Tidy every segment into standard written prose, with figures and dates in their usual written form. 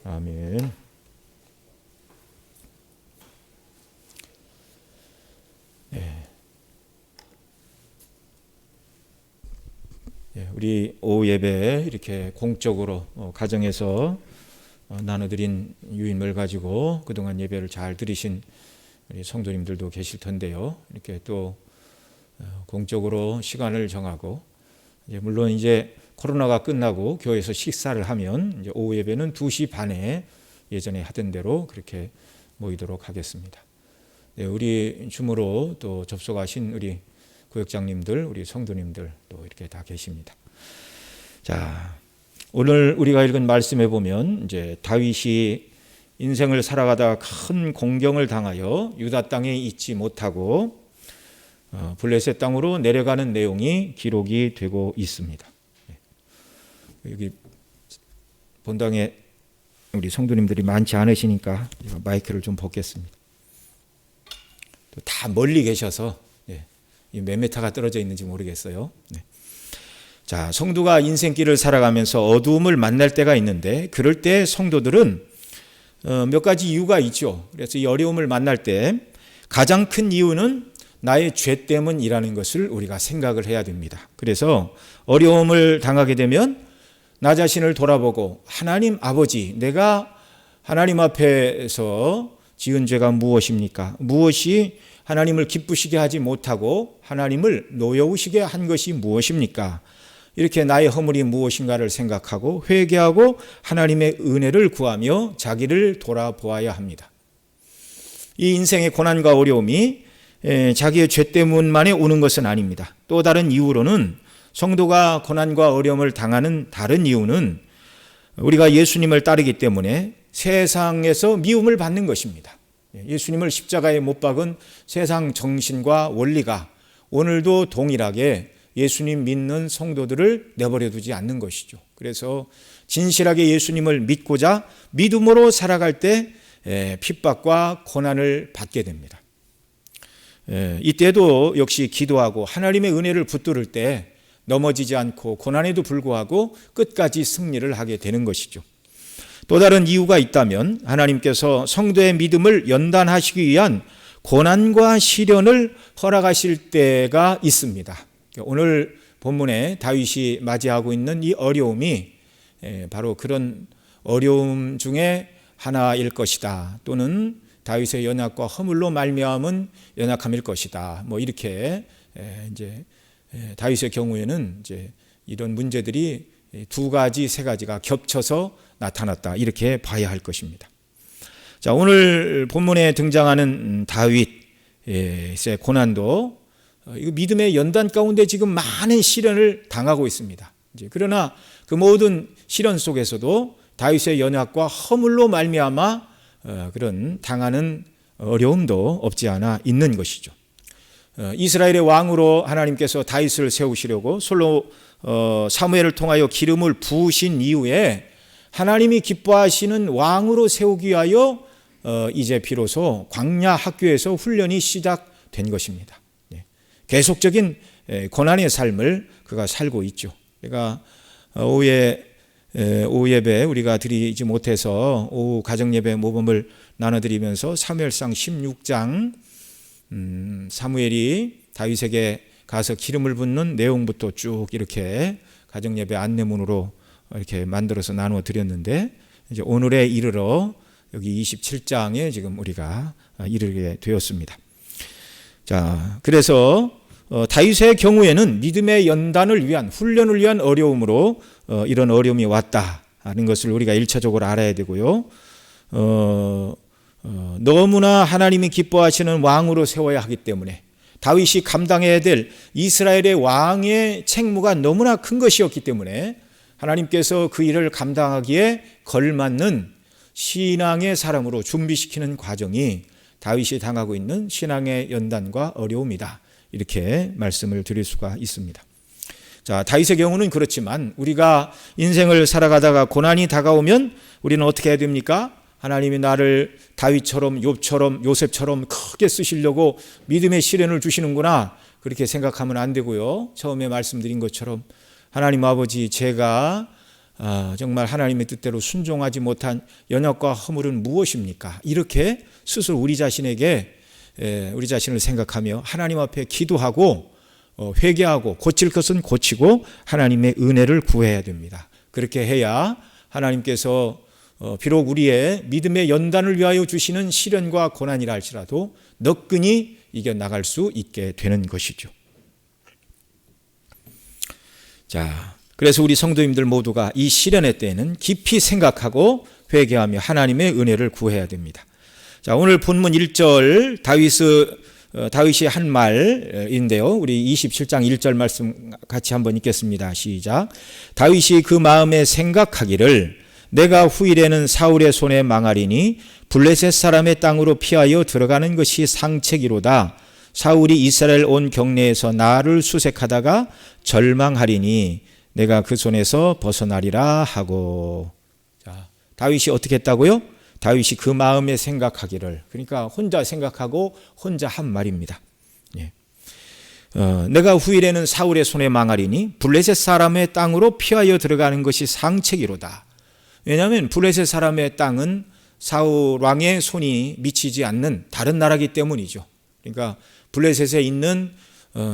아멘. 우리 오후 예배 이렇게 공적으로 가정에서 나눠드린 유인을 가지고 그동안 예배를 잘 드리신 우리 성도님들도 계실 텐데요. 이렇게 또 공적으로 시간을 정하고, 물론 이제 코로나가 끝나고 교회에서 식사를 하면 이제 오후 예배는 2시 반에 예전에 하던 대로 그렇게 모이도록 하겠습니다. 우리 줌으로 또 접속하신 우리 구역장님들, 우리 성도님들 또 이렇게 다 계십니다. 자, 오늘 우리가 읽은 말씀에 보면 이제 다윗이 인생을 살아가다 큰 공경을 당하여 유다 땅에 있지 못하고 블레셋 땅으로 내려가는 내용이 기록이 되고 있습니다. 여기 본당에 우리 성도님들이 많지 않으시니까 마이크를 좀 벗겠습니다. 다 멀리 계셔서 몇 미터가 떨어져 있는지 모르겠어요. 자, 성도가 인생길을 살아가면서 어두움을 만날 때가 있는데, 그럴 때 성도들은 몇 가지 이유가 있죠. 그래서 이 어려움을 만날 때 가장 큰 이유는 나의 죄 때문이라는 것을 우리가 생각을 해야 됩니다. 그래서 어려움을 당하게 되면 나 자신을 돌아보고, 하나님 아버지, 내가 하나님 앞에서 지은 죄가 무엇입니까? 무엇이 하나님을 기쁘시게 하지 못하고 하나님을 노여우시게 한 것이 무엇입니까? 이렇게 나의 허물이 무엇인가를 생각하고 회개하고 하나님의 은혜를 구하며 자기를 돌아보아야 합니다. 이 인생의 고난과 어려움이 자기의 죄 때문만에 오는 것은 아닙니다. 또 다른 이유로는, 성도가 고난과 어려움을 당하는 다른 이유는 우리가 예수님을 따르기 때문에 세상에서 미움을 받는 것입니다. 예수님을 십자가에 못 박은 세상 정신과 원리가 오늘도 동일하게 예수님 믿는 성도들을 내버려 두지 않는 것이죠. 그래서 진실하게 예수님을 믿고자 믿음으로 살아갈 때 핍박과 고난을 받게 됩니다. 이때도 역시 기도하고 하나님의 은혜를 붙들을 때 넘어지지 않고 고난에도 불구하고 끝까지 승리를 하게 되는 것이죠. 또 다른 이유가 있다면, 하나님께서 성도의 믿음을 연단하시기 위한 고난과 시련을 허락하실 때가 있습니다. 오늘 본문에 다윗이 맞이하고 있는 이 어려움이 바로 그런 어려움 중에 하나일 것이다. 또는 다윗의 연약과 허물로 말미암은 연약함일 것이다. 이렇게 이제 다윗의 경우에는 이제 이런 문제들이 2가지, 3가지가 겹쳐서 나타났다. 이렇게 봐야 할 것입니다. 자, 오늘 본문에 등장하는 다윗의 고난도 이거 믿음의 연단 가운데 지금 많은 시련을 당하고 있습니다. 그러나 그 모든 시련 속에서도 다윗의 연약과 허물로 말미암아 그런 당하는 어려움도 없지 않아 있는 것이죠. 이스라엘의 왕으로 하나님께서 다윗을 세우시려고 사무엘을 통하여 기름을 부으신 이후에 하나님이 기뻐하시는 왕으로 세우기 위하여 이제 비로소 광야 학교에서 훈련이 시작된 것입니다. 계속적인 고난의 삶을 그가 살고 있죠. 그러니까 오후 예배 우리가 드리지 못해서 오후 가정예배 모범을 나눠드리면서 사무엘상 16장 사무엘이 다윗에게 가서 기름을 붓는 내용부터 쭉 이렇게 가정예배 안내문으로 이렇게 만들어서 나누어 드렸는데, 이제 오늘에 이르러 여기 27장에 지금 우리가 이르게 되었습니다. 자, 그래서 다윗의 경우에는 믿음의 연단을 위한, 훈련을 위한 어려움으로 이런 어려움이 왔다는 것을 우리가 1차적으로 알아야 되고요. 너무나 하나님이 기뻐하시는 왕으로 세워야 하기 때문에 다윗이 감당해야 될 이스라엘의 왕의 책무가 너무나 큰 것이었기 때문에 하나님께서 그 일을 감당하기에 걸맞는 신앙의 사람으로 준비시키는 과정이 다윗이 당하고 있는 신앙의 연단과 어려움이다. 이렇게 말씀을 드릴 수가 있습니다. 자, 다윗의 경우는 그렇지만 우리가 인생을 살아가다가 고난이 다가오면 우리는 어떻게 해야 됩니까? 하나님이 나를 다윗처럼, 욥처럼, 요셉처럼 크게 쓰시려고 믿음의 시련을 주시는구나, 그렇게 생각하면 안 되고요. 처음에 말씀드린 것처럼 하나님 아버지, 제가 정말 하나님의 뜻대로 순종하지 못한 연약과 허물은 무엇입니까? 이렇게 스스로 우리 자신을 생각하며 하나님 앞에 기도하고 회개하고 고칠 것은 고치고 하나님의 은혜를 구해야 됩니다. 그렇게 해야 하나님께서 비록 우리의 믿음의 연단을 위하여 주시는 시련과 고난이라 할지라도 너끈히 이겨나갈 수 있게 되는 것이죠. 자, 그래서 우리 성도님들 모두가 이 시련의 때에는 깊이 생각하고 회개하며 하나님의 은혜를 구해야 됩니다. 자, 오늘 본문 1절 다윗이 한 말인데요. 우리 27장 1절 말씀 같이 한번 읽겠습니다. 시작. 다윗이 그 마음에 생각하기를 내가 후일에는 사울의 손에 망하리니 블레셋 사람의 땅으로 피하여 들어가는 것이 상책이로다. 사울이 이스라엘 온 경내에서 나를 수색하다가 절망하리니 내가 그 손에서 벗어나리라 하고. 자, 다윗이 어떻게 했다고요? 다윗이 그 마음에 생각하기를, 그러니까 혼자 생각하고 혼자 한 말입니다. 예. 내가 후일에는 사울의 손에 망하리니 블레셋 사람의 땅으로 피하여 들어가는 것이 상책이로다. 왜냐하면 블레셋 사람의 땅은 사울 왕의 손이 미치지 않는 다른 나라이기 때문이죠. 그러니까 블레셋에 있는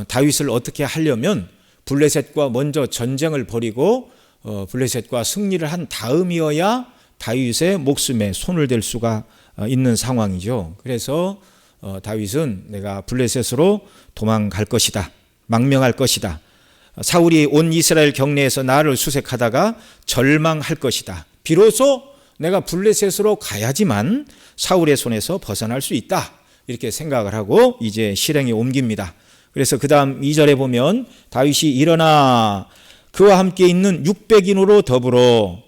다윗을 어떻게 하려면 블레셋과 먼저 전쟁을 벌이고 블레셋과 승리를 한 다음이어야 다윗의 목숨에 손을 댈 수가 있는 상황이죠. 그래서 다윗은 내가 블레셋으로 도망갈 것이다, 망명할 것이다, 사울이 온 이스라엘 경내에서 나를 수색하다가 절망할 것이다, 비로소 내가 블레셋으로 가야지만 사울의 손에서 벗어날 수 있다, 이렇게 생각을 하고 이제 실행에 옮깁니다. 그래서 그 다음 2절에 보면 다윗이 일어나 그와 함께 있는 600인으로 더불어,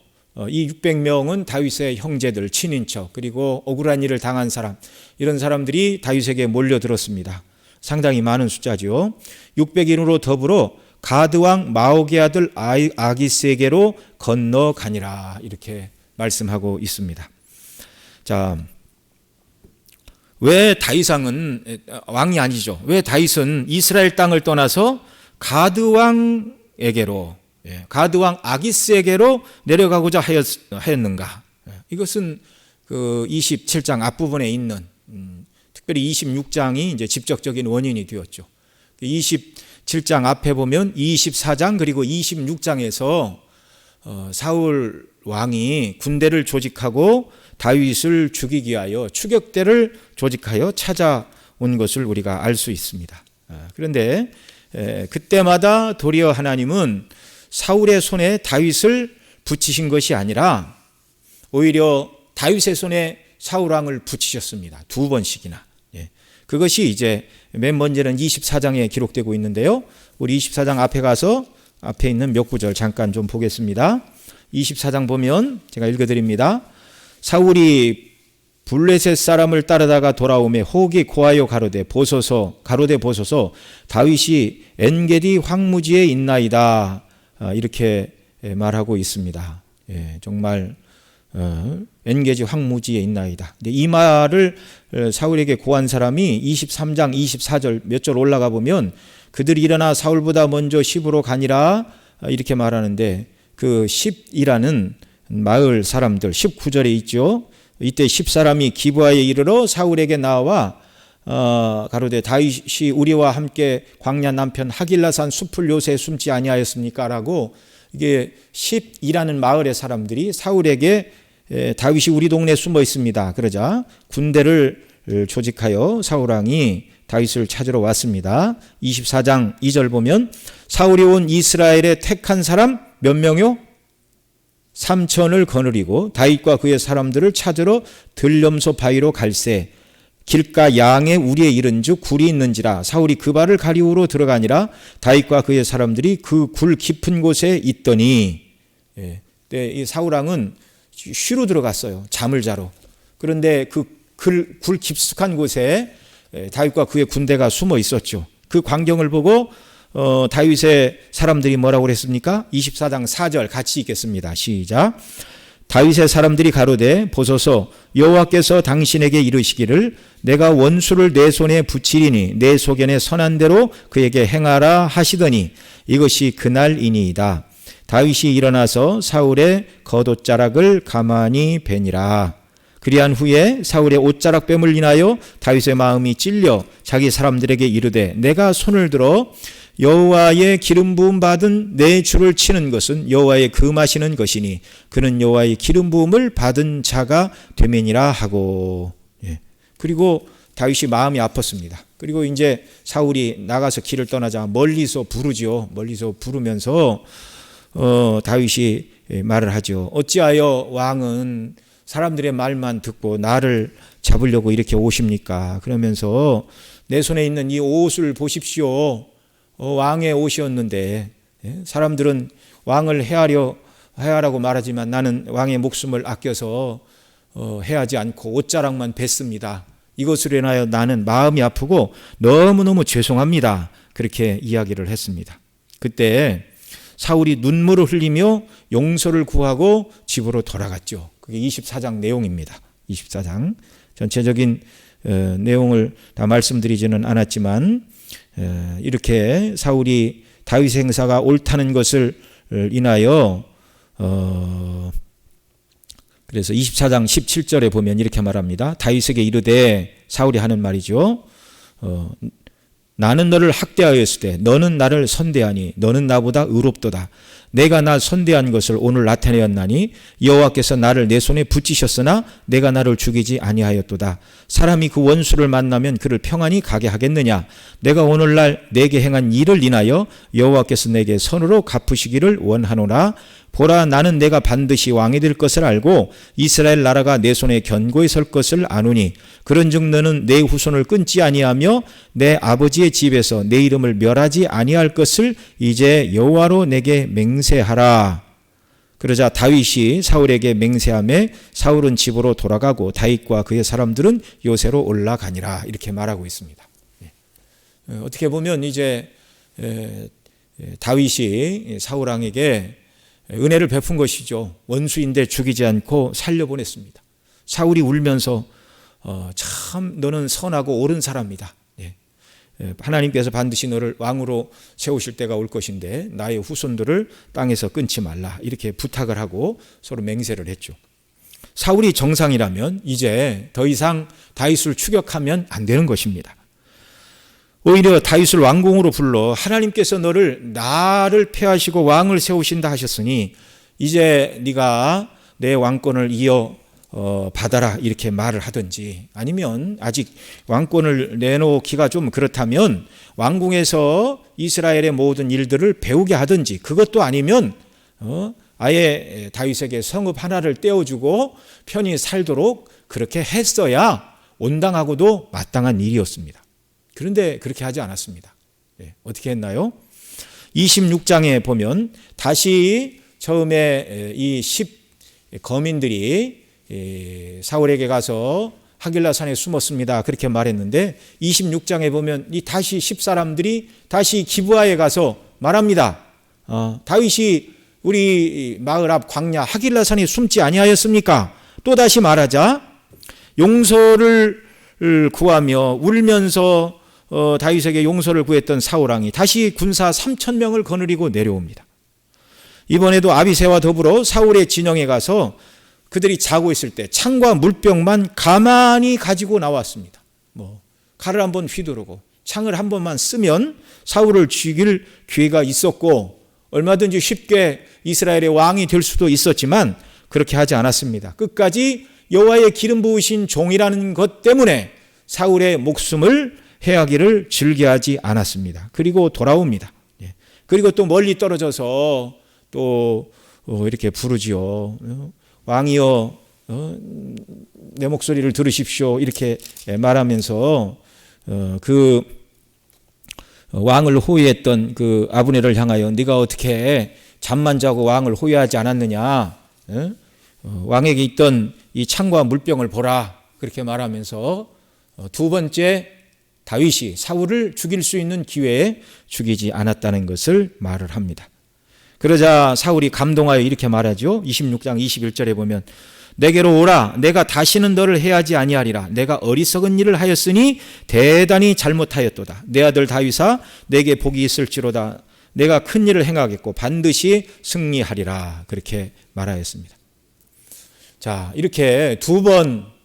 이 600명은 다윗의 형제들, 친인척, 그리고 억울한 일을 당한 사람, 이런 사람들이 다윗에게 몰려들었습니다. 상당히 많은 숫자죠. 600인으로 더불어 가드왕 마옥의 아들 아기스에게로 건너가니라, 이렇게 말씀하고 있습니다. 자, 왜 다윗왕은 왕이 아니죠? 왜 다윗은 이스라엘 땅을 떠나서 가드왕에게로, 가드왕 아기스에게로 내려가고자 하였는가? 이것은 그 27장 앞부분에 있는, 특별히 26장이 이제 직접적인 원인이 되었죠. 27장 앞에 보면 24장 그리고 26장에서 사울 왕이 군대를 조직하고 다윗을 죽이기 위하여 추격대를 조직하여 찾아온 것을 우리가 알 수 있습니다. 그런데 그때마다 도리어 하나님은 사울의 손에 다윗을 붙이신 것이 아니라 오히려 다윗의 손에 사울 왕을 붙이셨습니다. 2번씩이나. 그것이 이제 맨 먼저는 24장에 기록되고 있는데요. 우리 24장 앞에 가서 앞에 있는 몇 구절 잠깐 좀 보겠습니다. 24장 보면 제가 읽어드립니다. 사울이 블레셋 사람을 따르다가 돌아오매 혹이 고하여 가로되 보소서 다윗이 엔게디 황무지에 있나이다, 이렇게 말하고 있습니다. 정말 엔게디 황무지에 있나이다. 근데 이 말을 사울에게 고한 사람이 23장 24절 몇 절 올라가 보면 그들이 일어나 사울보다 먼저 십으로 가니라, 이렇게 말하는데 그 십이라는 마을 사람들, 19절에 있죠. 이때 10사람이 기브아에 이르러 사울에게 나와 가로되 다윗이 우리와 함께 광야 남편 하길라산 숲을 요새 숨지 아니하였습니까? 라고, 이게 10이라는 마을의 사람들이 사울에게 다윗이 우리 동네에 숨어 있습니다, 그러자 군대를 조직하여 사울왕이 다윗을 찾으러 왔습니다. 24장 2절 보면 사울이 온 이스라엘의 택한 사람 몇 명요? 3천을 거느리고 다윗과 그의 사람들을 찾으러 들염소 바위로 갈새 길가 양의 우리에 이른즉 굴이 있는지라 사울이 그 발을 가리우러 들어가니라 다윗과 그의 사람들이 그 굴 깊은 곳에 있더니, 이 사울왕은 쉬러 들어갔어요, 잠을 자러. 그런데 그 굴 깊숙한 곳에 다윗과 그의 군대가 숨어 있었죠. 그 광경을 보고 다윗의 사람들이 뭐라고 그랬습니까? 24장 4절 같이 읽겠습니다. 시작. 다윗의 사람들이 가로되 보소서 여호와께서 당신에게 이르시기를 내가 원수를 내 손에 붙이리니 내 소견에 선한 대로 그에게 행하라 하시더니 이것이 그날이니이다. 다윗이 일어나서 사울의 겉옷자락을 가만히 베니라. 그리한 후에 사울의 옷자락 뱀을 인하여 다윗의 마음이 찔려 자기 사람들에게 이르되 내가 손을 들어 여호와의 기름 부음 받은 내 주를 치는 것은 여호와의 금하시는 것이니 그는 여호와의 기름 부음을 받은 자가 되매니라 하고. 그리고 다윗이 마음이 아팠습니다. 그리고 이제 사울이 나가서 길을 떠나자 멀리서 부르지요. 멀리서 부르면서 다윗이 말을 하죠. 어찌하여 왕은 사람들의 말만 듣고 나를 잡으려고 이렇게 오십니까? 그러면서 내 손에 있는 이 옷을 보십시오. 왕의 옷이었는데 사람들은 왕을 해하라고 말하지만 나는 왕의 목숨을 아껴서 해하지 않고 옷자락만 뱄습니다. 이것으로 인하여 나는 마음이 아프고 너무너무 죄송합니다. 그렇게 이야기를 했습니다. 그때 사울이 눈물을 흘리며 용서를 구하고 집으로 돌아갔죠. 그게 24장 내용입니다. 24장 전체적인 내용을 다 말씀드리지는 않았지만 이렇게 사울이 다윗의 행사가 옳다는 것을 인하여 그래서 24장 17절에 보면 이렇게 말합니다. 다윗에게 이르되 사울이 하는 말이죠. 나는 너를 학대하였을 때 너는 나를 선대하니 너는 나보다 의롭도다. 내가 나 선대한 것을 오늘 나타내었나니 여호와께서 나를 내 손에 붙이셨으나 내가 나를 죽이지 아니하였도다. 사람이 그 원수를 만나면 그를 평안히 가게 하겠느냐. 내가 오늘날 내게 행한 일을 인하여 여호와께서 내게 선으로 갚으시기를 원하노라. 보라 나는 내가 반드시 왕이 될 것을 알고 이스라엘 나라가 내 손에 견고히 설 것을 아노니 그런즉 너는 내 후손을 끊지 아니하며 내 아버지의 집에서 내 이름을 멸하지 아니할 것을 이제 여호와로 내게 맹세하라. 그러자 다윗이 사울에게 맹세하매 사울은 집으로 돌아가고 다윗과 그의 사람들은 요새로 올라가니라. 이렇게 말하고 있습니다. 어떻게 보면 이제 다윗이 사울 왕에게 은혜를 베푼 것이죠. 원수인데 죽이지 않고 살려보냈습니다. 사울이 울면서 참 너는 선하고 옳은 사람이다. 하나님께서 반드시 너를 왕으로 세우실 때가 올 것인데 나의 후손들을 땅에서 끊지 말라. 이렇게 부탁을 하고 서로 맹세를 했죠. 사울이 정상이라면 이제 더 이상 다윗을 추격하면 안 되는 것입니다. 오히려 다윗을 왕궁으로 불러 하나님께서 나를 폐하시고 왕을 세우신다 하셨으니 이제 네가 내 왕권을 이어 받아라 이렇게 말을 하든지 아니면 아직 왕권을 내놓기가 좀 그렇다면 왕궁에서 이스라엘의 모든 일들을 배우게 하든지 그것도 아니면 아예 다윗에게 성읍 하나를 떼어주고 편히 살도록 그렇게 했어야 온당하고도 마땅한 일이었습니다. 그런데 그렇게 하지 않았습니다. 어떻게 했나요? 26장에 보면 다시 처음에 이 10 거민들이 사울에게 가서 하길라산에 숨었습니다. 그렇게 말했는데 26장에 보면 이 다시 10사람들이 다시 기브아에 가서 말합니다. 다윗이 우리 마을 앞 광야 하길라산에 숨지 아니하였습니까? 또 다시 말하자 용서를 구하며 울면서 다윗에게 용서를 구했던 사울왕이 다시 군사 3,000명을 거느리고 내려옵니다. 이번에도 아비새와 더불어 사울의 진영에 가서 그들이 자고 있을 때 창과 물병만 가만히 가지고 나왔습니다. 칼을 한번 휘두르고 창을 한 번만 쓰면 사울을 죽일 기회가 있었고 얼마든지 쉽게 이스라엘의 왕이 될 수도 있었지만 그렇게 하지 않았습니다. 끝까지 여호와의 기름 부으신 종이라는 것 때문에 사울의 목숨을 해하기를 즐겨하지 않았습니다. 그리고 돌아옵니다. 그리고 또 멀리 떨어져서 또 이렇게 부르지요. 왕이여 내 목소리를 들으십시오. 이렇게 말하면서 그 왕을 호위했던 그 아브넬을 향하여 네가 어떻게 잠만 자고 왕을 호위하지 않았느냐. 왕에게 있던 이 창과 물병을 보라. 그렇게 말하면서 두 번째 다윗이 사울을 죽일 수 있는 기회에 죽이지 않았다는 것을 말을 합니다. 그러자 사울이 감동하여 이렇게 말하죠. 26장 21절에 보면 내게로 오라. 내가 다시는 너를 해하지 아니하리라. 내가 어리석은 일을 하였으니 대단히 잘못하였도다. 내 아들 다윗아 내게 복이 있을지로다. 내가 큰 일을 행하겠고 반드시 승리하리라 그렇게 말하였습니다. 자, 이렇게 두 번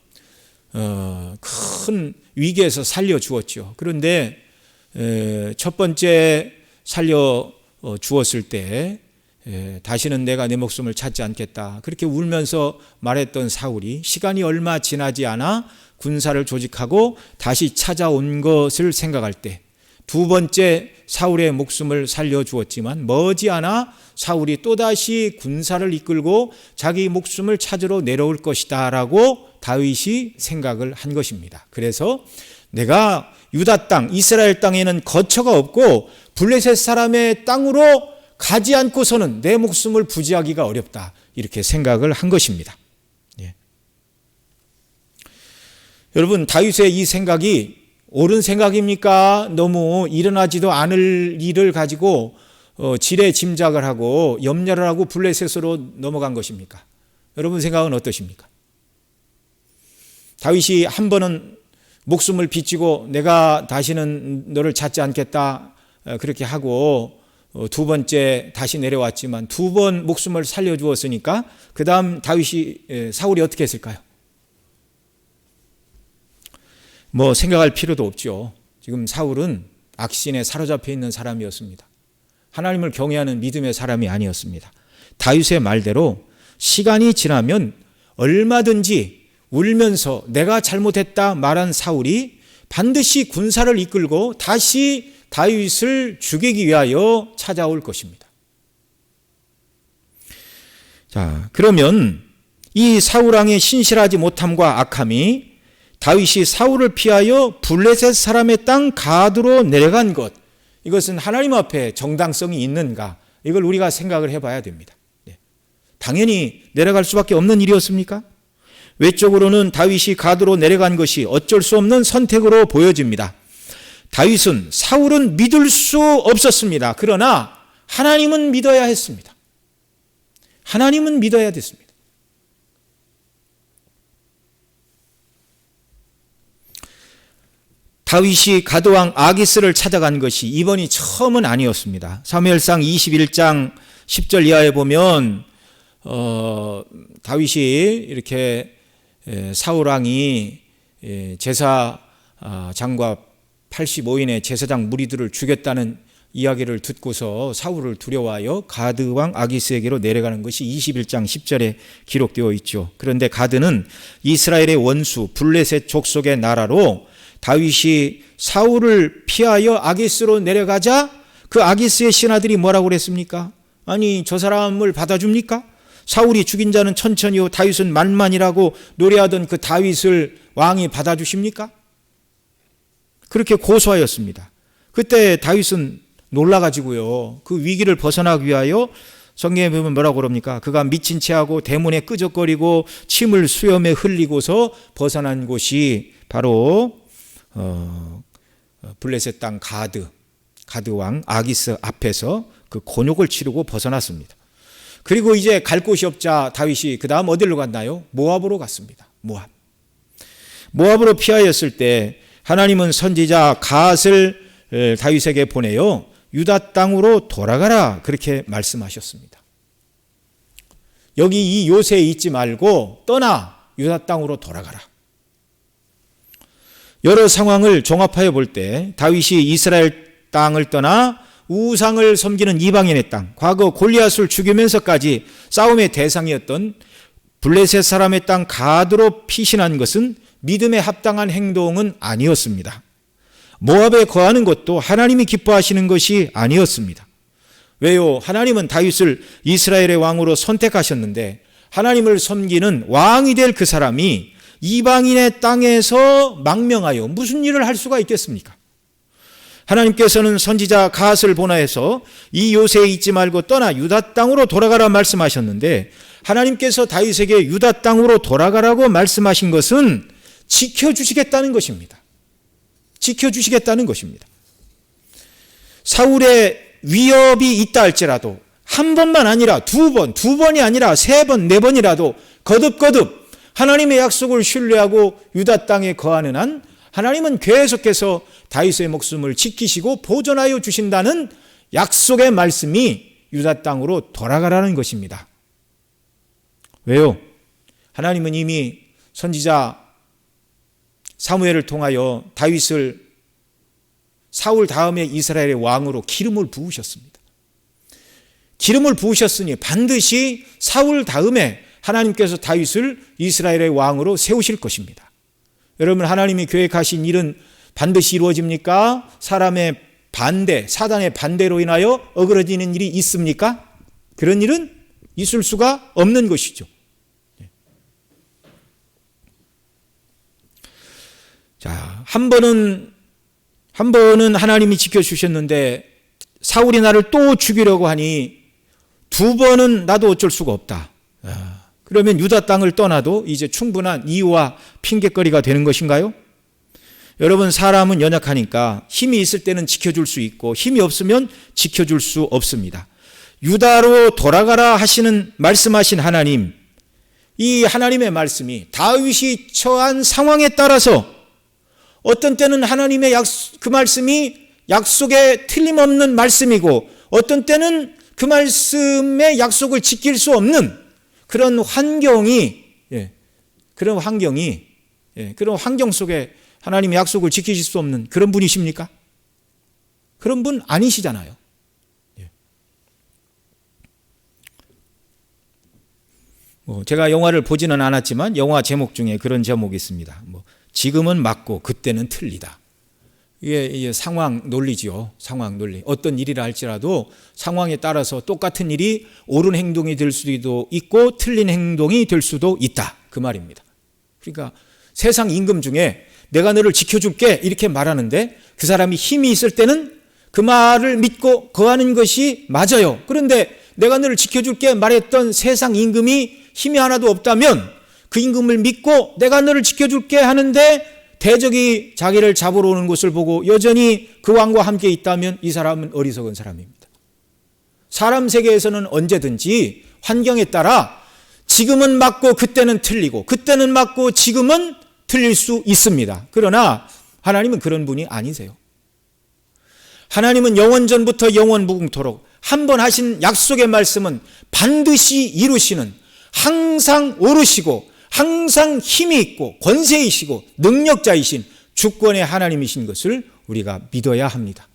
큰 위기에서 살려주었죠. 그런데 첫 번째 살려 주었을 때 다시는 내가 내 목숨을 찾지 않겠다 그렇게 울면서 말했던 사울이 시간이 얼마 지나지 않아 군사를 조직하고 다시 찾아온 것을 생각할 때 두 번째 사울의 목숨을 살려주었지만 머지않아 사울이 또다시 군사를 이끌고 자기 목숨을 찾으러 내려올 것이다 라고 다윗이 생각을 한 것입니다. 그래서 내가 유다 땅, 이스라엘 땅에는 거처가 없고 블레셋 사람의 땅으로 가지 않고서는 내 목숨을 부지하기가 어렵다 이렇게 생각을 한 것입니다. 예. 여러분, 다윗의 이 생각이 옳은 생각입니까? 너무 일어나지도 않을 일을 가지고 지레 짐작을 하고 염려를 하고 블레셋으로 넘어간 것입니까? 여러분 생각은 어떠십니까? 다윗이 한 번은 목숨을 비치고 내가 다시는 너를 찾지 않겠다 그렇게 하고 두 번째 다시 내려왔지만 두 번 목숨을 살려주었으니까 그 다음 사울이 어떻게 했을까요? 뭐 생각할 필요도 없죠. 지금 사울은 악신에 사로잡혀 있는 사람이었습니다. 하나님을 경외하는 믿음의 사람이 아니었습니다. 다윗의 말대로 시간이 지나면 얼마든지 울면서 내가 잘못했다 말한 사울이 반드시 군사를 이끌고 다시 다윗을 죽이기 위하여 찾아올 것입니다. 자, 그러면 이 사울 왕의 신실하지 못함과 악함이 다윗이 사울을 피하여 블레셋 사람의 땅 가드로 내려간 것, 이것은 하나님 앞에 정당성이 있는가? 이걸 우리가 생각을 해봐야 됩니다. 당연히 내려갈 수밖에 없는 일이었습니까? 외적으로는 다윗이 가드로 내려간 것이 어쩔 수 없는 선택으로 보여집니다. 다윗은 사울은 믿을 수 없었습니다. 그러나 하나님은 믿어야 했습니다. 하나님은 믿어야 됐습니다. 다윗이 가드왕 아기스를 찾아간 것이 이번이 처음은 아니었습니다. 사무엘상 21장 10절 이하에 보면 다윗이 이렇게 사울왕이 제사장과 85인의 제사장 무리들을 죽였다는 이야기를 듣고서 사울을 두려워하여 가드왕 아기스에게로 내려가는 것이 21장 10절에 기록되어 있죠. 그런데 가드는 이스라엘의 원수 블레셋 족속의 나라로 다윗이 사울을 피하여 아기스로 내려가자 그 아기스의 신하들이 뭐라고 그랬습니까? 아니, 저 사람을 받아줍니까? 사울이 죽인 자는 천천히요 다윗은 만만이라고 노래하던 그 다윗을 왕이 받아주십니까? 그렇게 고소하였습니다. 그때 다윗은 놀라가지고요, 그 위기를 벗어나기 위하여 성경에 보면 뭐라고 그럽니까? 그가 미친 채하고 대문에 끄적거리고 침을 수염에 흘리고서 벗어난 곳이 바로 블레셋 땅 가드왕 아기스 앞에서 그 곤욕을 치르고 벗어났습니다. 그리고 이제 갈 곳이 없자 다윗이 그 다음 어디로 갔나요? 모압으로 갔습니다. 모압으로 피하였을 때 하나님은 선지자 갓을 다윗에게 보내요 유다 땅으로 돌아가라 그렇게 말씀하셨습니다. 여기 이 요새에 있지 말고 떠나 유다 땅으로 돌아가라. 여러 상황을 종합하여 볼 때 다윗이 이스라엘 땅을 떠나 우상을 섬기는 이방인의 땅, 과거 골리앗을 죽이면서까지 싸움의 대상이었던 블레셋 사람의 땅 가드로 피신한 것은 믿음에 합당한 행동은 아니었습니다. 모압에 거하는 것도 하나님이 기뻐하시는 것이 아니었습니다. 왜요? 하나님은 다윗을 이스라엘의 왕으로 선택하셨는데 하나님을 섬기는 왕이 될 그 사람이 이방인의 땅에서 망명하여 무슨 일을 할 수가 있겠습니까? 하나님께서는 선지자 갓을 보내서 이 요새에 있지 말고 떠나 유다 땅으로 돌아가라 말씀하셨는데 하나님께서 다윗에게 유다 땅으로 돌아가라고 말씀하신 것은 지켜주시겠다는 것입니다. 지켜주시겠다는 것입니다. 사울의 위협이 있다 할지라도 한 번만 아니라 두 번이 아니라 세 번, 네 번이라도 거듭 하나님의 약속을 신뢰하고 유다 땅에 거하는 한 하나님은 계속해서 다윗의 목숨을 지키시고 보존하여 주신다는 약속의 말씀이 유다 땅으로 돌아가라는 것입니다. 왜요? 하나님은 이미 선지자 사무엘을 통하여 다윗을 사울 다음에 이스라엘의 왕으로 기름을 부으셨습니다. 기름을 부으셨으니 반드시 사울 다음에 하나님께서 다윗을 이스라엘의 왕으로 세우실 것입니다. 여러분, 하나님이 계획하신 일은 반드시 이루어집니까? 사람의 반대, 사단의 반대로 인하여 어그러지는 일이 있습니까? 그런 일은 있을 수가 없는 것이죠. 자, 한 번은 하나님이 지켜주셨는데 사울이 나를 또 죽이려고 하니 두 번은 나도 어쩔 수가 없다. 그러면 유다 땅을 떠나도 이제 충분한 이유와 핑계거리가 되는 것인가요? 여러분, 사람은 연약하니까 힘이 있을 때는 지켜줄 수 있고 힘이 없으면 지켜줄 수 없습니다. 유다로 돌아가라 말씀하신 하나님, 이 하나님의 말씀이 다윗이 처한 상황에 따라서 어떤 때는 하나님의 그 말씀이 약속에 틀림없는 말씀이고 어떤 때는 그 말씀의 약속을 지킬 수 없는 그런 그런 환경 속에 하나님의 약속을 지키실 수 없는 그런 분이십니까? 그런 분 아니시잖아요. 제가 영화를 보지는 않았지만 영화 제목 중에 그런 제목이 있습니다. 지금은 맞고 그때는 틀리다. 이게 상황 논리지요. 상황 논리. 어떤 일이라 할지라도 상황에 따라서 똑같은 일이 옳은 행동이 될 수도 있고 틀린 행동이 될 수도 있다. 그 말입니다. 그러니까 세상 임금 중에 내가 너를 지켜줄게 이렇게 말하는데 그 사람이 힘이 있을 때는 그 말을 믿고 거하는 것이 맞아요. 그런데 내가 너를 지켜줄게 말했던 세상 임금이 힘이 하나도 없다면 그 임금을 믿고 내가 너를 지켜줄게 하는데 대적이 자기를 잡으러 오는 것을 보고 여전히 그 왕과 함께 있다면 이 사람은 어리석은 사람입니다. 사람 세계에서는 언제든지 환경에 따라 지금은 맞고 그때는 틀리고 그때는 맞고 지금은 틀릴 수 있습니다. 그러나 하나님은 그런 분이 아니세요. 하나님은 영원전부터 영원무궁토록 한 번 하신 약속의 말씀은 반드시 이루시는, 항상 오르시고 항상 힘이 있고 권세이시고 능력자이신 주권의 하나님이신 것을 우리가 믿어야 합니다.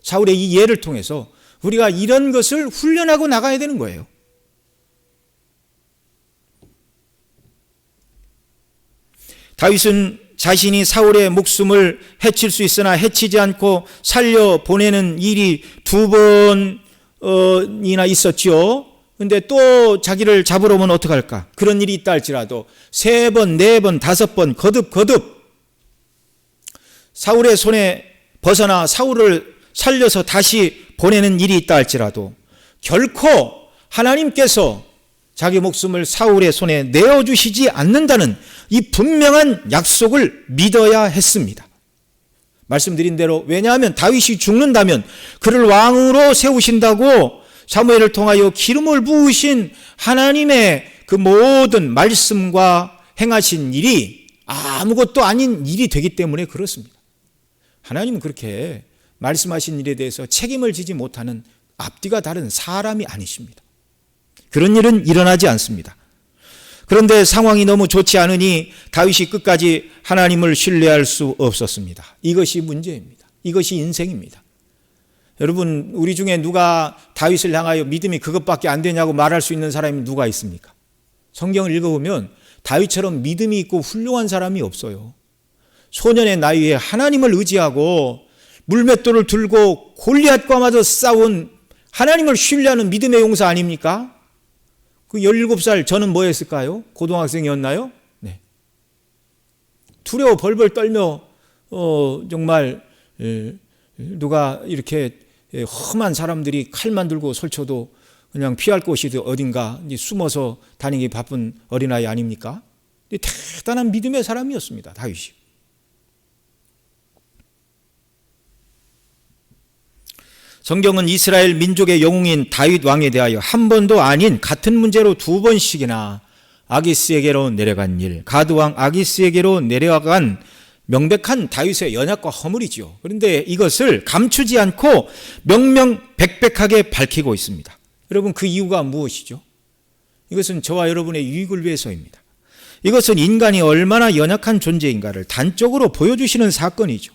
사울의 이 예를 통해서 우리가 이런 것을 훈련하고 나가야 되는 거예요. 다윗은 자신이 사울의 목숨을 해칠 수 있으나 해치지 않고 살려보내는 일이 두 번이나 있었지요. 근데 또 자기를 잡으러 오면 어떡할까? 그런 일이 있다 할지라도 3번, 4번, 5번 거듭 사울의 손에 벗어나 사울을 살려서 다시 보내는 일이 있다 할지라도 결코 하나님께서 자기 목숨을 사울의 손에 내어주시지 않는다는 이 분명한 약속을 믿어야 했습니다. 말씀드린 대로, 왜냐하면 다윗이 죽는다면 그를 왕으로 세우신다고 사무엘을 통하여 기름을 부으신 하나님의 그 모든 말씀과 행하신 일이 아무것도 아닌 일이 되기 때문에 그렇습니다. 하나님은 그렇게 말씀하신 일에 대해서 책임을 지지 못하는 앞뒤가 다른 사람이 아니십니다. 그런 일은 일어나지 않습니다. 그런데 상황이 너무 좋지 않으니 다윗이 끝까지 하나님을 신뢰할 수 없었습니다. 이것이 문제입니다. 이것이 인생입니다. 여러분, 우리 중에 누가 다윗을 향하여 믿음이 그것밖에 안 되냐고 말할 수 있는 사람이 누가 있습니까? 성경을 읽어보면 다윗처럼 믿음이 있고 훌륭한 사람이 없어요. 소년의 나이에 하나님을 의지하고 물맷돌을 들고 골리앗과 마저 싸운 하나님을 신뢰하는 믿음의 용사 아닙니까? 그 17살 저는 뭐 했을까요? 고등학생이었나요? 네. 두려워 벌벌 떨며 정말 누가 이렇게 험한 사람들이 칼만 들고 설쳐도 그냥 피할 곳이 어딘가 숨어서 다니기 바쁜 어린아이 아닙니까? 대단한 믿음의 사람이었습니다, 다윗이. 성경은 이스라엘 민족의 영웅인 다윗 왕에 대하여 한 번도 아닌 같은 문제로 2번씩이나 아기스에게로 내려간 일, 가드 왕 아기스에게로 내려간 명백한 다윗의 연약과 허물이죠. 그런데 이것을 감추지 않고 명명백백하게 밝히고 있습니다. 여러분, 그 이유가 무엇이죠? 이것은 저와 여러분의 유익을 위해서입니다. 이것은 인간이 얼마나 연약한 존재인가를 단적으로 보여주시는 사건이죠.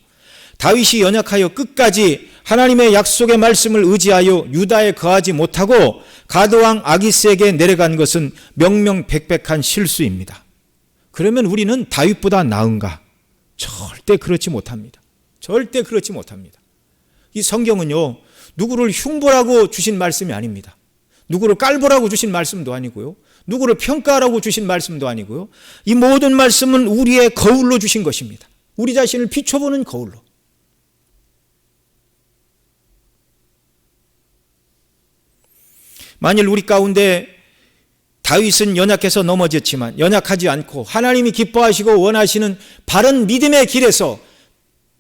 다윗이 연약하여 끝까지 하나님의 약속의 말씀을 의지하여 유다에 거하지 못하고 가드왕 아기스에게 내려간 것은 명명백백한 실수입니다. 그러면 우리는 다윗보다 나은가? 절대 그렇지 못합니다. 절대 그렇지 못합니다. 이 성경은요, 누구를 흉보라고 주신 말씀이 아닙니다. 누구를 깔보라고 주신 말씀도 아니고요, 누구를 평가하라고 주신 말씀도 아니고요, 이 모든 말씀은 우리의 거울로 주신 것입니다. 우리 자신을 비춰보는 거울로. 만일 우리 가운데 다윗은 연약해서 넘어졌지만 연약하지 않고 하나님이 기뻐하시고 원하시는 바른 믿음의 길에서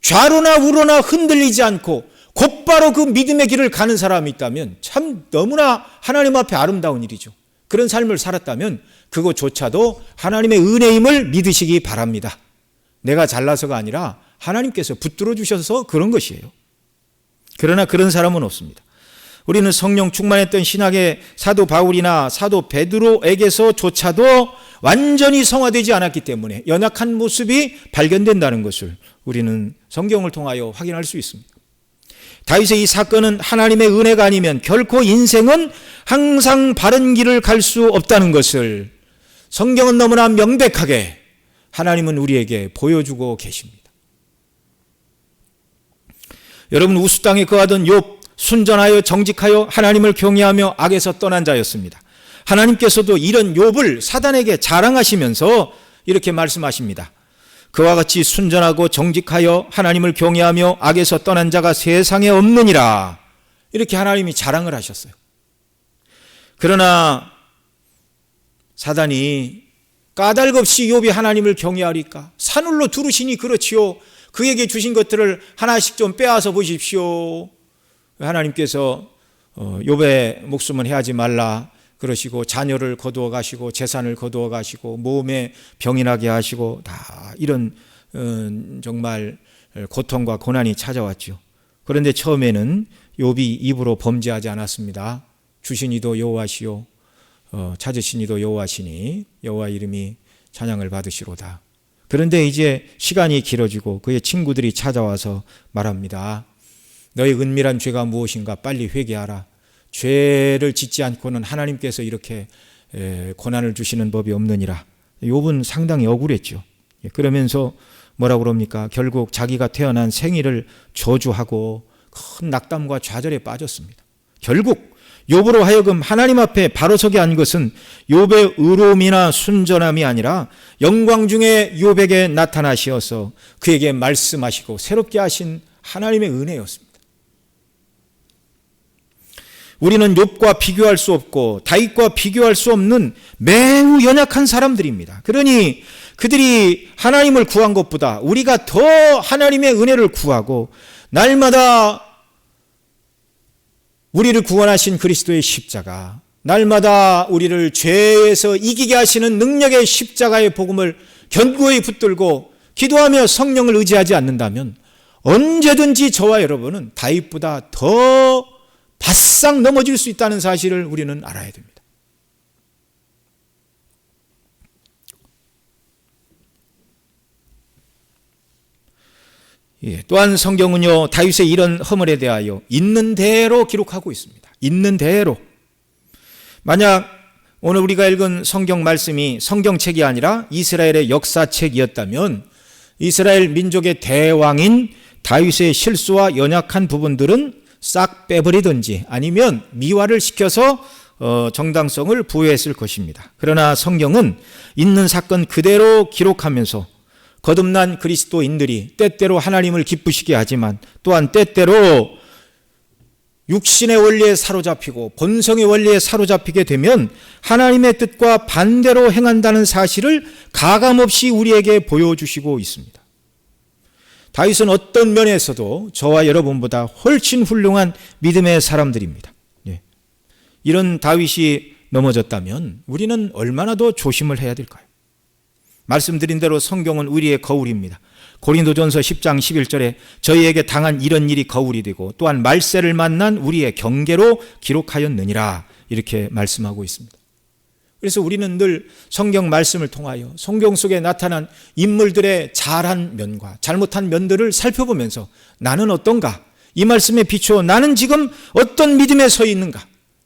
좌로나 우로나 흔들리지 않고 곧바로 그 믿음의 길을 가는 사람이 있다면 참 너무나 하나님 앞에 아름다운 일이죠. 그런 삶을 살았다면 그것조차도 하나님의 은혜임을 믿으시기 바랍니다. 내가 잘나서가 아니라 하나님께서 붙들어 주셔서 그런 것이에요. 그러나 그런 사람은 없습니다. 우리는 성령 충만했던 신학의 사도 바울이나 사도 베드로에게서조차도 완전히 성화되지 않았기 때문에 연약한 모습이 발견된다는 것을 우리는 성경을 통하여 확인할 수 있습니다. 다윗의 이 사건은 하나님의 은혜가 아니면 결코 인생은 항상 바른 길을 갈 수 없다는 것을 성경은 너무나 명백하게 하나님은 우리에게 보여주고 계십니다. 여러분, 우스 땅에 거하던 욥, 순전하여 정직하여 하나님을 경외하며 악에서 떠난 자였습니다. 하나님께서도 이런 욥을 사단에게 자랑하시면서 이렇게 말씀하십니다. 그와 같이 순전하고 정직하여 하나님을 경외하며 악에서 떠난 자가 세상에 없느니라. 이렇게 하나님이 자랑을 하셨어요. 그러나 사단이 까닭없이 욥이 하나님을 경외하리까? 산울로 두르시니 그렇지요. 그에게 주신 것들을 하나씩 좀 빼앗아 보십시오. 하나님께서 욥의 목숨은 해하지 말라 그러시고 자녀를 거두어 가시고 재산을 거두어 가시고 몸에 병이 나게 하시고 다 이런 정말 고통과 고난이 찾아왔죠. 그런데 처음에는 욥이 입으로 범죄하지 않았습니다. 주신 이도 여호와시요 찾으신 이도 여호와시니 여호와 이름이 찬양을 받으시로다. 그런데 이제 시간이 길어지고 그의 친구들이 찾아와서 말합니다. 너의 은밀한 죄가 무엇인가 빨리 회개하라. 죄를 짓지 않고는 하나님께서 이렇게 고난을 주시는 법이 없느니라. 욥은 상당히 억울했죠. 그러면서 뭐라고 그럽니까? 결국 자기가 태어난 생일을 저주하고 큰 낙담과 좌절에 빠졌습니다. 결국 욥으로 하여금 하나님 앞에 바로 서게 한 것은 욥의 의로움이나 순전함이 아니라 영광 중에 욥에게 나타나시어서 그에게 말씀하시고 새롭게 하신 하나님의 은혜였습니다. 우리는 욥과 비교할 수 없고 다윗과 비교할 수 없는 매우 연약한 사람들입니다. 그러니 그들이 하나님을 구한 것보다 우리가 더 하나님의 은혜를 구하고 날마다 우리를 구원하신 그리스도의 십자가, 날마다 우리를 죄에서 이기게 하시는 능력의 십자가의 복음을 견고히 붙들고 기도하며 성령을 의지하지 않는다면 언제든지 저와 여러분은 다윗보다 더 바싹 넘어질 수 있다는 사실을 우리는 알아야 됩니다. 또한 성경은요, 다윗의 이런 허물에 대하여 있는 대로 기록하고 있습니다. 있는 대로. 만약 오늘 우리가 읽은 성경 말씀이 성경책이 아니라 이스라엘의 역사책이었다면 이스라엘 민족의 대왕인 다윗의 실수와 연약한 부분들은 싹 빼버리든지 아니면 미화를 시켜서 정당성을 부여했을 것입니다. 그러나 성경은 있는 사건 그대로 기록하면서 거듭난 그리스도인들이 때때로 하나님을 기쁘시게 하지만 또한 때때로 육신의 원리에 사로잡히고 본성의 원리에 사로잡히게 되면 하나님의 뜻과 반대로 행한다는 사실을 가감없이 우리에게 보여주시고 있습니다. 다윗은 어떤 면에서도 저와 여러분보다 훨씬 훌륭한 믿음의 사람들입니다. 이런 다윗이 넘어졌다면 우리는 얼마나 더 조심을 해야 될까요? 말씀드린 대로 성경은 우리의 거울입니다. 고린도전서 10장 11절에 저희에게 당한 이런 일이 거울이 되고 또한 말세를 만난 우리의 경계로 기록하였느니라 이렇게 말씀하고 있습니다. 그래서 우리는 늘 성경 말씀을 통하여 성경 속에 나타난 인물들의 잘한 면과 잘못한 면들을 살펴보면서 나는 어떤가? 이 말씀에 비추어 나는 지금 어떤 믿음에 서 있는가?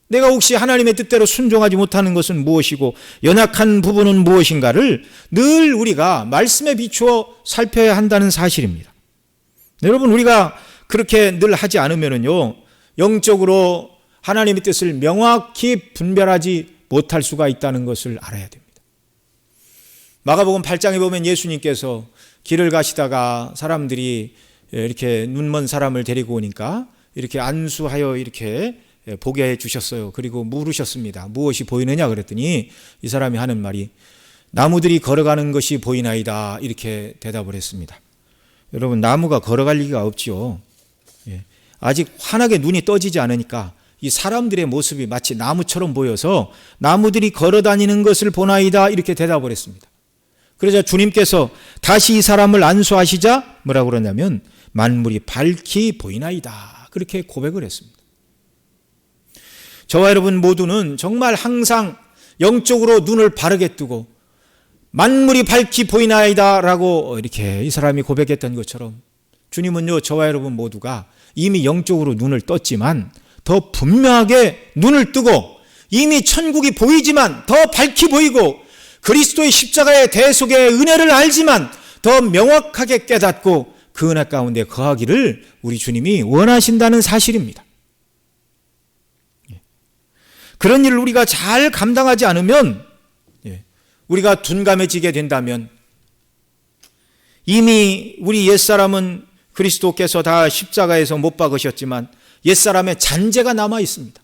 내가 혹시 하나님의 뜻대로 순종하지 못하는 것은 무엇이고 연약한 부분은 무엇인가를 늘 우리가 말씀에 비추어 살펴야 한다는 사실입니다. 여러분, 우리가 그렇게 늘 하지 않으면요, 영적으로 하나님의 뜻을 명확히 분별하지 못할 수가 있다는 것을 알아야 됩니다. 마가복음 8장에 보면 예수님께서 길을 가시다가 사람들이 이렇게 눈먼 사람을 데리고 오니까 이렇게 안수하여 이렇게 보게 해 주셨어요. 그리고 물으셨습니다. 무엇이 보이느냐 그랬더니 이 사람이 하는 말이 나무들이 걸어가는 것이 보이나이다 이렇게 대답을 했습니다. 여러분, 나무가 걸어갈 리가 없죠. 아직 환하게 눈이 떠지지 않으니까 이 사람들의 모습이 마치 나무처럼 보여서 나무들이 걸어다니는 것을 보나이다 이렇게 대답을 했습니다. 그러자 주님께서 다시 이 사람을 안수하시자 뭐라고 그러냐면 만물이 밝히 보이나이다 그렇게 고백을 했습니다. 저와 여러분 모두는 정말 항상 영적으로 눈을 바르게 뜨고 만물이 밝히 보이나이다 라고 이렇게 이 사람이 고백했던 것처럼 주님은요, 저와 여러분 모두가 이미 영적으로 눈을 떴지만 더 분명하게 눈을 뜨고 이미 천국이 보이지만 더 밝히 보이고 그리스도의 십자가의 대속의 은혜를 알지만 더 명확하게 깨닫고 그 은혜 가운데 거하기를 우리 주님이 원하신다는 사실입니다. 그런 일을 우리가 잘 감당하지 않으면 우리가 둔감해지게 된다면 이미 우리 옛사람은 그리스도께서 다 십자가에서 못 박으셨지만 옛사람의 잔재가 남아 있습니다.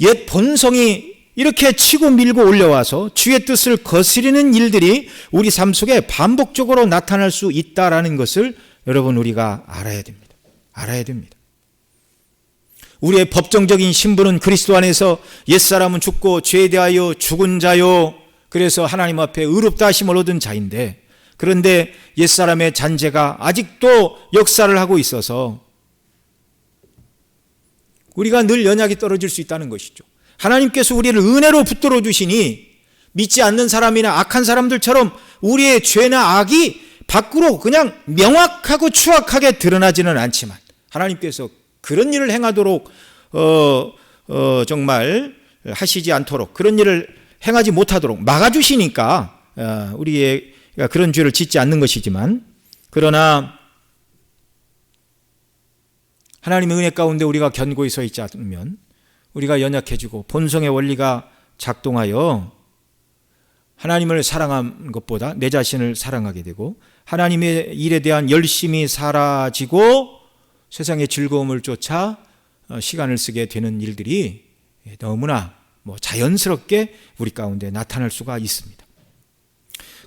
옛 본성이 이렇게 치고 밀고 올려와서 주의 뜻을 거스리는 일들이 우리 삶 속에 반복적으로 나타날 수 있다라는 것을 여러분 우리가 알아야 됩니다. 알아야 됩니다. 우리의 법정적인 신분은 그리스도 안에서 옛사람은 죽고 죄에 대하여 죽은 자요. 그래서 하나님 앞에 의롭다 하심을 얻은 자인데 그런데 옛사람의 잔재가 아직도 역사를 하고 있어서 우리가 늘 연약이 떨어질 수 있다는 것이죠. 하나님께서 우리를 은혜로 붙들어 주시니 믿지 않는 사람이나 악한 사람들처럼 우리의 죄나 악이 밖으로 그냥 명확하고 추악하게 드러나지는 않지만 하나님께서 그런 일을 행하도록 정말 하시지 않도록 그런 일을 행하지 못하도록 막아주시니까 우리가 그런 죄를 짓지 않는 것이지만 그러나 하나님의 은혜 가운데 우리가 견고히 서 있지 않으면 우리가 연약해지고 본성의 원리가 작동하여 하나님을 사랑한 것보다 내 자신을 사랑하게 되고 하나님의 일에 대한 열심이 사라지고 세상의 즐거움을 쫓아 시간을 쓰게 되는 일들이 너무나 자연스럽게 우리 가운데 나타날 수가 있습니다.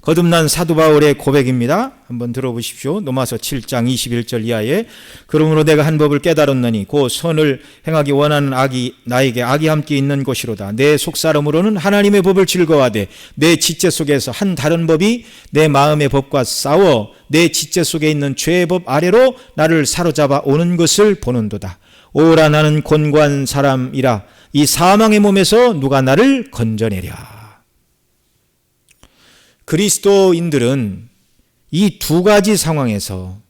거듭난 사도 바울의 고백입니다. 한번 들어보십시오. 로마서 7장 21절 이하에 그러므로 내가 한 법을 깨달았느니 곧 선을 행하기 원하는 악이 나에게 악이 함께 있는 것이로다. 내 속사람으로는 하나님의 법을 즐거워하되 내 지체 속에서 한 다른 법이 내 마음의 법과 싸워 내 지체 속에 있는 죄의 법 아래로 나를 사로잡아 오는 것을 보는도다. 오라 나는 곤고한 사람이라 이 사망의 몸에서 누가 나를 건져내랴. 그리스도인들은 이 두 가지 상황에서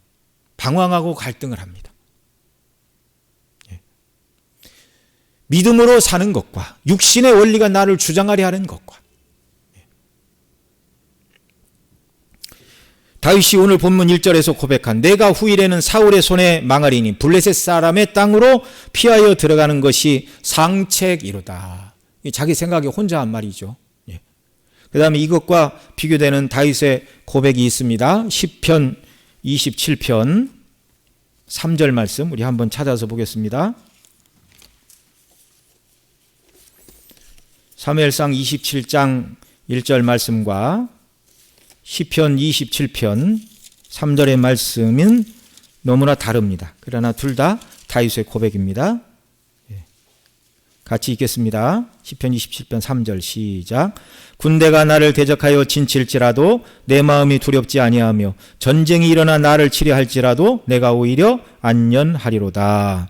방황하고 갈등을 합니다. 믿음으로 사는 것과 육신의 원리가 나를 주장하려 하는 것과 다윗이 오늘 본문 1절에서 고백한 내가 후일에는 사울의 손에 망하리니 블레셋 사람의 땅으로 피하여 들어가는 것이 상책이로다. 자기 생각에 혼자 한 말이죠. 그 다음에 이것과 비교되는 다윗의 고백이 있습니다. 시편 27편 3절 말씀 우리 한번 찾아서 보겠습니다. 사무엘상 27장 1절 말씀과 시편 27편 3절의 말씀은 너무나 다릅니다. 그러나 둘 다 다윗의 고백입니다. 같이 읽겠습니다. 시편 27편 3절 시작. 군대가 나를 대적하여 진칠지라도 내 마음이 두렵지 아니하며 전쟁이 일어나 나를 치려 할지라도 내가 오히려 안전하리로다.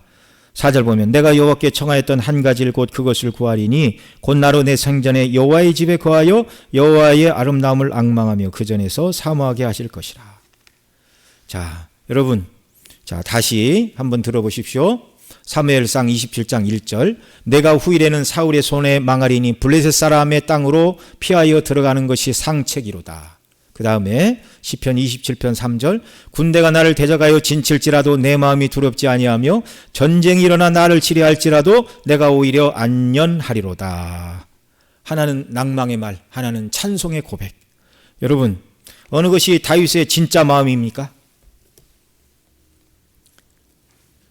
4절 보면 내가 여호와께 청하였던 한 가지를 곧 그것을 구하리니 곧 나로 내 생전에 여호와의 집에 거하여 여호와의 아름다움을 앙망하며 그 전에서 사모하게 하실 것이라. 자, 여러분, 자, 다시 한번 들어보십시오. 사무엘상 27장 1절. 내가 후일에는 사울의 손에 망하리니 블레셋 사람의 땅으로 피하여 들어가는 것이 상책이로다. 그 다음에 시편 27편 3절. 군대가 나를 대적하여 진칠지라도 내 마음이 두렵지 아니하며 전쟁이 일어나 나를 치려 할지라도 내가 오히려 안전하리로다. 하나는 낭망의 말, 하나는 찬송의 고백. 여러분, 어느 것이 다윗의 진짜 마음입니까?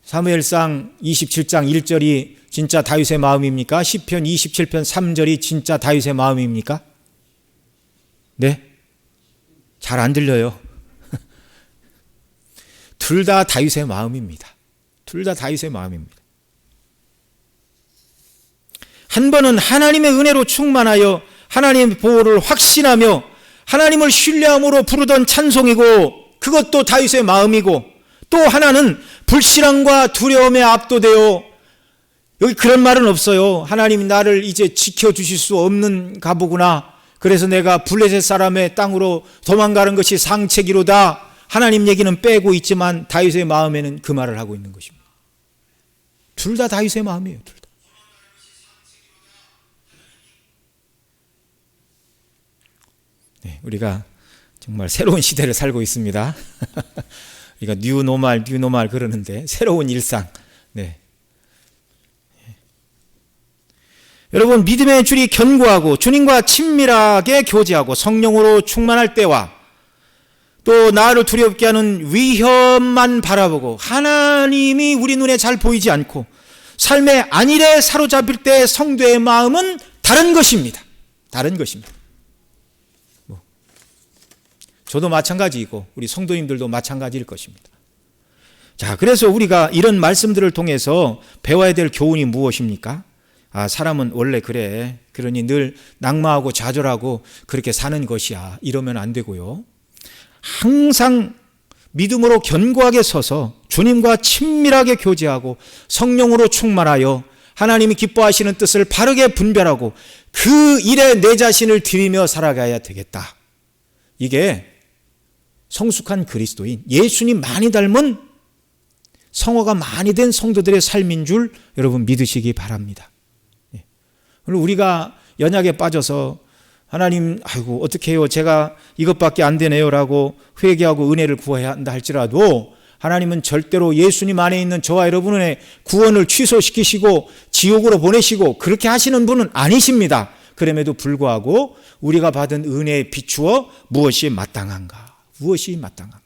사무엘상 27장 1절이 진짜 다윗의 마음입니까? 시편 27편 3절이 진짜 다윗의 마음입니까? 네? 잘 안 들려요. 둘 다 다윗의 마음입니다. 둘 다 다윗의 마음입니다. 한 번은 하나님의 은혜로 충만하여 하나님의 보호를 확신하며 하나님을 신뢰함으로 부르던 찬송이고 그것도 다윗의 마음이고, 또 하나는 불신앙과 두려움에 압도되어, 여기 그런 말은 없어요. 하나님이 나를 이제 지켜주실 수 없는 가보구나. 그래서 내가 블레셋 사람의 땅으로 도망가는 것이 상책이로다. 하나님 얘기는 빼고 있지만 다윗의 마음에는 그 말을 하고 있는 것입니다. 둘 다 다윗의 마음이에요. 둘 다. 네, 우리가 정말 새로운 시대를 살고 있습니다. 우리가 뉴노멀 그러는데 새로운 일상. 네. 여러분, 믿음의 줄이 견고하고 주님과 친밀하게 교제하고 성령으로 충만할 때와 또 나를 두렵게 하는 위험만 바라보고 하나님이 우리 눈에 잘 보이지 않고 삶의 안일에 사로잡힐 때 성도의 마음은 다른 것입니다. 다른 것입니다. 저도 마찬가지이고 우리 성도님들도 마찬가지일 것입니다. 자, 그래서 우리가 이런 말씀들을 통해서 배워야 될 교훈이 무엇입니까? 아, 사람은 원래 그래. 그러니 늘 낙마하고 좌절하고 그렇게 사는 것이야. 이러면 안 되고요. 항상 믿음으로 견고하게 서서 주님과 친밀하게 교제하고 성령으로 충만하여 하나님이 기뻐하시는 뜻을 바르게 분별하고 그 일에 내 자신을 드리며 살아가야 되겠다. 이게 성숙한 그리스도인, 예수님 많이 닮은 성화가 많이 된 성도들의 삶인 줄 여러분 믿으시기 바랍니다. 오늘 우리가 연약에 빠져서 하나님, 아이고 어떻게 해요, 제가 이것밖에 안 되네요 라고 회개하고 은혜를 구해야 한다 할지라도 하나님은 절대로 예수님 안에 있는 저와 여러분의 구원을 취소시키시고 지옥으로 보내시고 그렇게 하시는 분은 아니십니다. 그럼에도 불구하고 우리가 받은 은혜에 비추어 무엇이 마땅한가? 무엇이 마땅한가?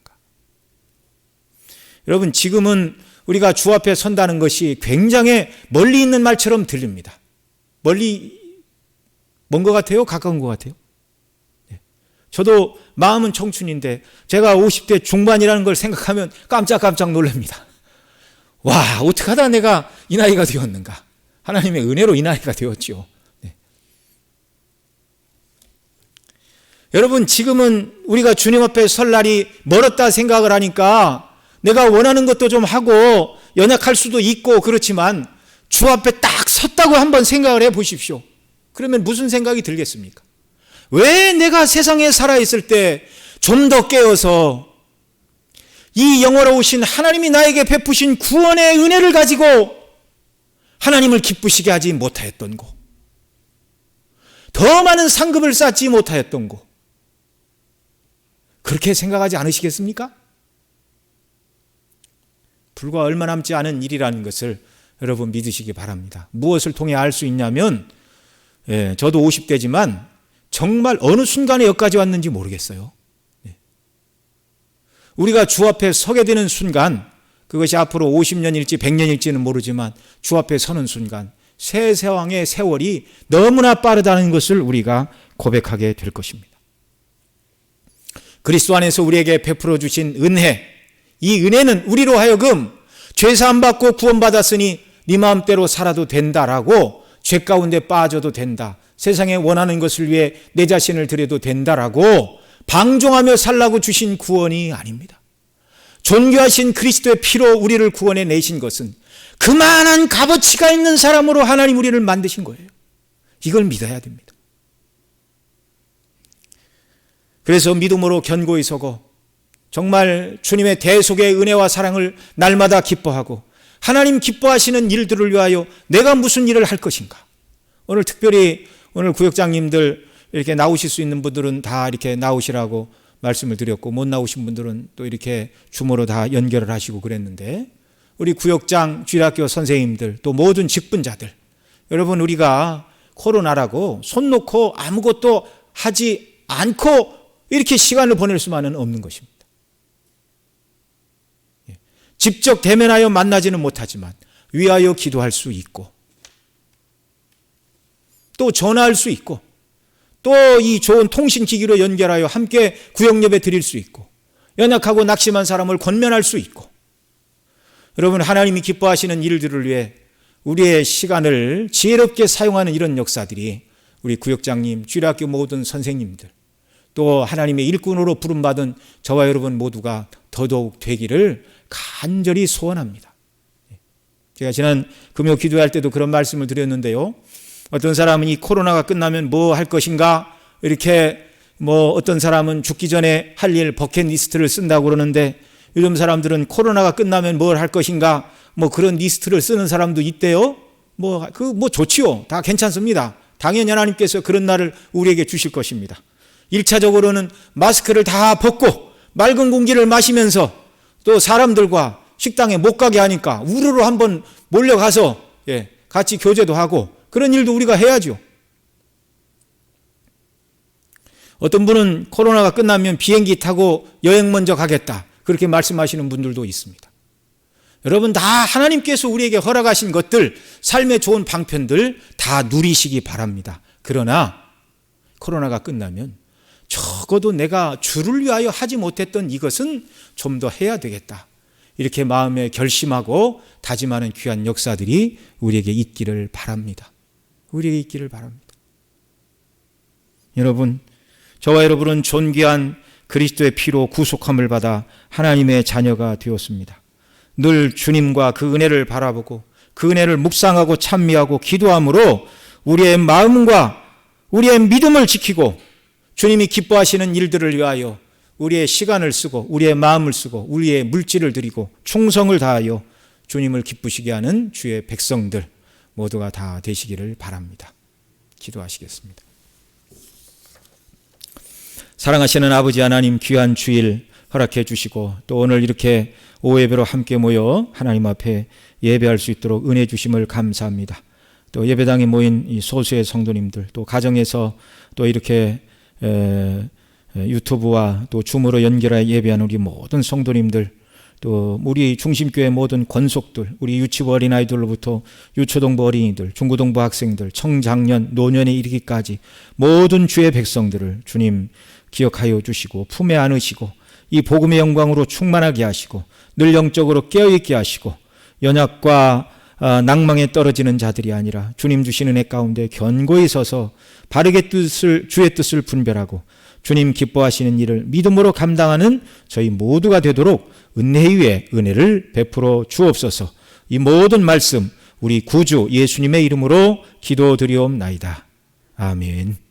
여러분, 지금은 우리가 주 앞에 선다는 것이 굉장히 멀리 있는 말처럼 들립니다. 멀리 먼 것 같아요? 가까운 것 같아요? 네. 저도 마음은 청춘인데 제가 50대 중반이라는 걸 생각하면 깜짝깜짝 놀랍니다. 와, 어떻게 하다 내가 이 나이가 되었는가? 하나님의 은혜로 이 나이가 되었지요. 네. 여러분, 지금은 우리가 주님 앞에 설 날이 멀었다 생각을 하니까 내가 원하는 것도 좀 하고 연약할 수도 있고 그렇지만 주 앞에 딱 섰다고 한번 생각을 해 보십시오. 그러면 무슨 생각이 들겠습니까? 왜 내가 세상에 살아있을 때 좀 더 깨어서 이 영원하신 하나님이 나에게 베푸신 구원의 은혜를 가지고 하나님을 기쁘시게 하지 못하였던 거, 더 많은 상급을 쌓지 못하였던 거, 그렇게 생각하지 않으시겠습니까? 불과 얼마 남지 않은 일이라는 것을 여러분 믿으시기 바랍니다. 무엇을 통해 알 수 있냐면, 저도 50대지만 정말 어느 순간에 여기까지 왔는지 모르겠어요. 우리가 주 앞에 서게 되는 순간, 그것이 앞으로 50년일지 100년일지는 모르지만 주 앞에 서는 순간 세상의 세월이 너무나 빠르다는 것을 우리가 고백하게 될 것입니다. 그리스도 안에서 우리에게 베풀어 주신 은혜, 이 은혜는 우리로 하여금 죄사함 받고 구원받았으니 네 마음대로 살아도 된다라고 죄 가운데 빠져도 된다. 세상에 원하는 것을 위해 내 자신을 드려도 된다라고 방종하며 살라고 주신 구원이 아닙니다. 존귀하신 그리스도의 피로 우리를 구원해 내신 것은 그만한 값어치가 있는 사람으로 하나님 우리를 만드신 거예요. 이걸 믿어야 됩니다. 그래서 믿음으로 견고히 서고 정말 주님의 대속의 은혜와 사랑을 날마다 기뻐하고 하나님 기뻐하시는 일들을 위하여 내가 무슨 일을 할 것인가. 오늘 특별히 오늘 구역장님들 이렇게 나오실 수 있는 분들은 다 이렇게 나오시라고 말씀을 드렸고 못 나오신 분들은 또 이렇게 줌으로 다 연결을 하시고 그랬는데 우리 구역장 주일학교 선생님들 또 모든 직분자들 여러분 우리가 코로나라고 손 놓고 아무것도 하지 않고 이렇게 시간을 보낼 수만은 없는 것입니다. 직접 대면하여 만나지는 못하지만 위하여 기도할 수 있고 또 전화할 수 있고 또 이 좋은 통신기기로 연결하여 함께 구역예배 드릴 수 있고 연약하고 낙심한 사람을 권면할 수 있고 여러분 하나님이 기뻐하시는 일들을 위해 우리의 시간을 지혜롭게 사용하는 이런 역사들이 우리 구역장님, 주일학교 모든 선생님들 또 하나님의 일꾼으로 부름받은 저와 여러분 모두가 더더욱 되기를 간절히 소원합니다. 제가 지난 금요 기도할 때도 그런 말씀을 드렸는데요. 어떤 사람은 이 코로나가 끝나면 뭐 할 것인가 이렇게 어떤 사람은 죽기 전에 할 일 버킷리스트를 쓴다고 그러는데 요즘 사람들은 코로나가 끝나면 뭘 할 것인가 그런 리스트를 쓰는 사람도 있대요. 좋지요. 다 괜찮습니다. 당연히 하나님께서 그런 날을 우리에게 주실 것입니다. 1차적으로는 마스크를 다 벗고 맑은 공기를 마시면서 또 사람들과 식당에 못 가게 하니까 우르르 한번 몰려가서 같이 교제도 하고 그런 일도 우리가 해야죠. 어떤 분은 코로나가 끝나면 비행기 타고 여행 먼저 가겠다 그렇게 말씀하시는 분들도 있습니다. 여러분 다 하나님께서 우리에게 허락하신 것들 삶의 좋은 방편들 다 누리시기 바랍니다. 그러나 코로나가 끝나면 적어도 내가 주를 위하여 하지 못했던 이것은 좀 더 해야 되겠다. 이렇게 마음에 결심하고 다짐하는 귀한 역사들이 우리에게 있기를 바랍니다. 우리에게 있기를 바랍니다. 여러분, 저와 여러분은 존귀한 그리스도의 피로 구속함을 받아 하나님의 자녀가 되었습니다. 늘 주님과 그 은혜를 바라보고 그 은혜를 묵상하고 찬미하고 기도함으로 우리의 마음과 우리의 믿음을 지키고 주님이 기뻐하시는 일들을 위하여 우리의 시간을 쓰고 우리의 마음을 쓰고 우리의 물질을 드리고 충성을 다하여 주님을 기쁘시게 하는 주의 백성들 모두가 다 되시기를 바랍니다. 기도하시겠습니다. 사랑하시는 아버지 하나님 귀한 주일 허락해 주시고 또 오늘 이렇게 오후 예배로 함께 모여 하나님 앞에 예배할 수 있도록 은혜 주심을 감사합니다. 또 예배당에 모인 이 소수의 성도님들 또 가정에서 또 이렇게 유튜브와 또 줌으로 연결하여 예배하는 우리 모든 성도님들 또 우리 중심교회 모든 권속들 우리 유치부 어린아이들로부터 유초동부 어린이들 중고동부 학생들 청장년 노년에 이르기까지 모든 주의 백성들을 주님 기억하여 주시고 품에 안으시고 이 복음의 영광으로 충만하게 하시고 늘 영적으로 깨어있게 하시고 연약과 낭망에 떨어지는 자들이 아니라 주님 주시는 애 가운데 견고히 서서 바르게 주의 뜻을 분별하고 주님 기뻐하시는 일을 믿음으로 감당하는 저희 모두가 되도록 은혜 위에 은혜를 베풀어 주옵소서. 이 모든 말씀 우리 구주 예수님의 이름으로 기도드리옵나이다. 아멘.